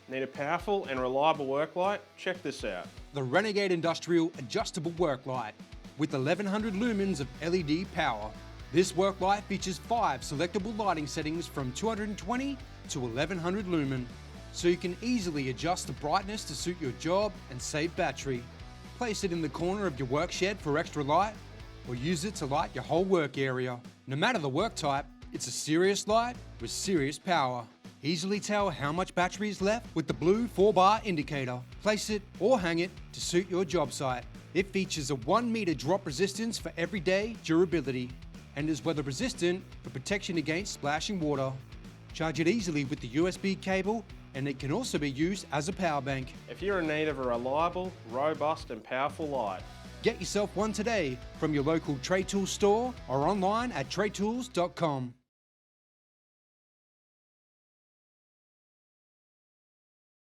Need a powerful and reliable work light? Check this out. The Renegade Industrial Adjustable Work Light with 1100 lumens of LED power. This work light features 5 selectable lighting settings from 220 to 1100 lumen, so you can easily adjust the brightness to suit your job and save battery. Place it in the corner of your work shed for extra light, or use it to light your whole work area. No matter the work type, it's a serious light with serious power. Easily tell how much battery is left with the blue 4-bar indicator. Place it or hang it to suit your job site. It features a 1 metre drop resistance for everyday durability and is weather resistant for protection against splashing water. Charge it easily with the USB cable, and it can also be used as a power bank. If you're in need of a reliable, robust and powerful light, get yourself one today from your local TradeTools store or online at TradeTools.com.